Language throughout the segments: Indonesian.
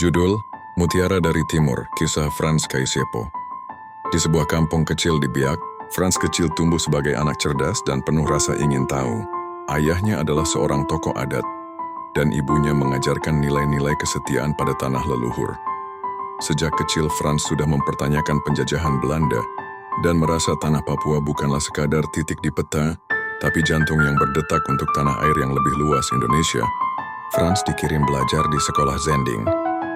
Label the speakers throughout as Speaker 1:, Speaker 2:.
Speaker 1: Judul, Mutiara dari Timur, Kisah Frans Kaisiepo. Di sebuah kampung kecil di Biak, Frans kecil tumbuh sebagai anak cerdas dan penuh rasa ingin tahu. Ayahnya adalah seorang tokoh adat, dan ibunya mengajarkan nilai-nilai kesetiaan pada tanah leluhur. Sejak kecil, Frans sudah mempertanyakan penjajahan Belanda dan merasa tanah Papua bukanlah sekadar titik di peta, tapi jantung yang berdetak untuk tanah air yang lebih luas Indonesia. Frans dikirim belajar di sekolah Zending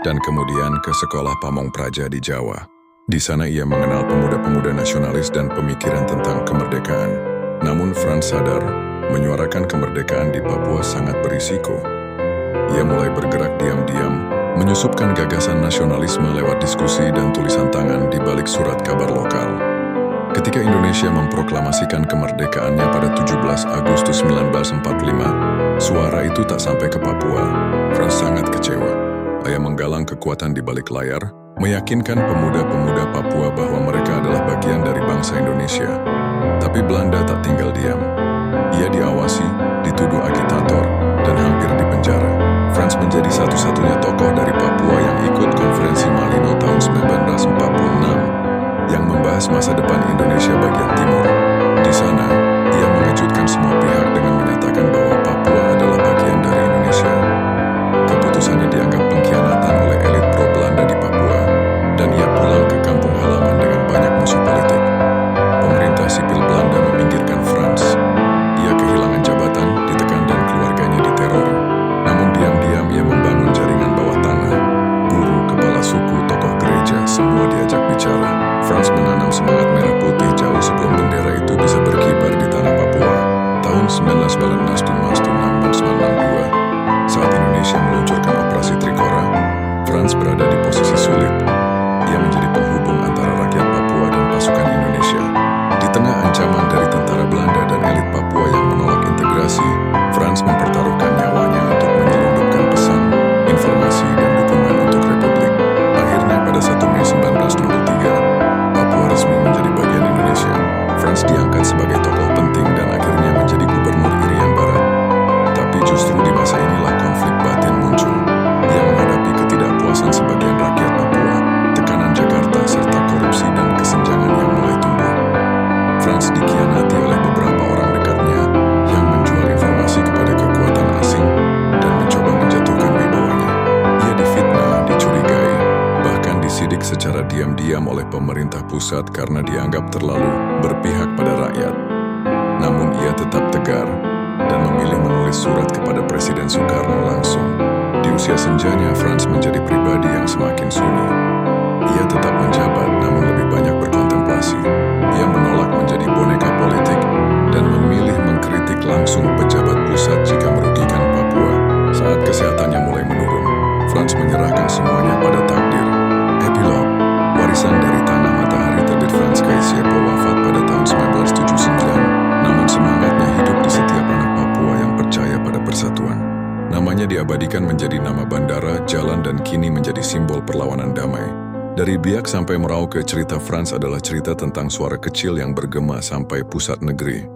Speaker 1: dan kemudian ke sekolah Pamong Praja di Jawa. Di sana ia mengenal pemuda-pemuda nasionalis dan pemikiran tentang kemerdekaan. Namun Frans sadar, menyuarakan kemerdekaan di Papua sangat berisiko. Ia mulai bergerak diam-diam, menyusupkan gagasan nasionalisme lewat diskusi dan tulisan tangan di balik surat kabar lokal. Ketika Indonesia memproklamasikan kemerdekaannya pada 17 Agustus 1945, suara itu tak sampai ke Papua. Frans sangat kecewa. Ia menggalang kekuatan di balik layar, meyakinkan pemuda-pemuda Papua bahwa mereka adalah bagian dari bangsa Indonesia. Tapi Belanda tak tinggal diam. Ia diawasi, dituduh agitator, dan hampir dipenjara. Frans menjadi satu-satunya tokoh dari Papua yang ikut konferensi Malino tahun 1946 yang membahas masa depan Indonesia bagian timur. Di sana, ia mengejutkan semua pihak dengan menyatakan bahwa Papua adalah bagian dari Indonesia. Keputusannya dianggap pengkhianatan oleh elit pro-Belanda di Papua, dan ia pulang ke kampung halaman dengan banyak musuh politik. Pemerintah sipil Belanda meminggirkan Frans. Ia kehilangan jabatan, ditekan dan keluarganya diteror. Namun diam-diam ia membangun jaringan bawah tanah. Guru, kepala suku, tokoh gereja, semua diajak bicara. Frans menanam semangat merah putih jauh sebelum bendera itu bisa berkibar di tanah Papua. Tahun 1992, saat Indonesia meluncurkan operasi Trikora, Frans berada di posisi sulit. Ia menjadi penghubung antara rakyat Papua dan pasukan Indonesia. Di tengah ancaman dari tentara Belanda dan elit Papua yang menolak integrasi, Frans mempertaruhkan nyawanya untuk menyelundupkan pesan, informasi, dan dukungan untuk Republik. Akhirnya pada 1 Mei 1963, Papua resmi menjadi bagian Indonesia. Frans diangkat sebagai tokoh penting dan akhirnya menjadi gubernur Irian Barat. Tapi justru di masa inilah konflik batin muncul. Ia menghadapi ketidakpuasan sebagian rakyat Papua, tekanan Jakarta, serta korupsi dan kesenjangan yang mulai tumbuh. Frans dikhianati oleh beberapa orang dekatnya yang menjual informasi kepada kekuatan asing dan mencoba menjatuhkan wibawanya. Ia difitnah, dicurigai, bahkan disidik secara diam-diam oleh pemerintah pusat karena dianggap terlalu berpihak pada rakyat. Namun ia tetap tegar dan memilih menulis surat kepada Presiden Soekarno langsung. Di usia senjanya, Frans menjadi pribadi yang semakin sunyi. Ia tetap menjabat, namun lebih banyak berkontemplasi. Ia menolak menjadi boneka politik dan memilih mengkritik langsung pejabat pusat jika merugikan Papua. Saat kesehatannya mulai menurun, Frans menyerahkan semuanya pada takdir. Epilog, warisan dari tanah matahari terbit Frans Kaisiepo wafat pada tahun 1979, namun semangatnya hidup di setiap anak Papua yang percaya pada persatuan. Namanya diabadikan menjadi nama bandara, jalan, dan kini menjadi simbol perlawanan damai. Dari Biak sampai Merauke, cerita Frans adalah cerita tentang suara kecil yang bergema sampai pusat negeri.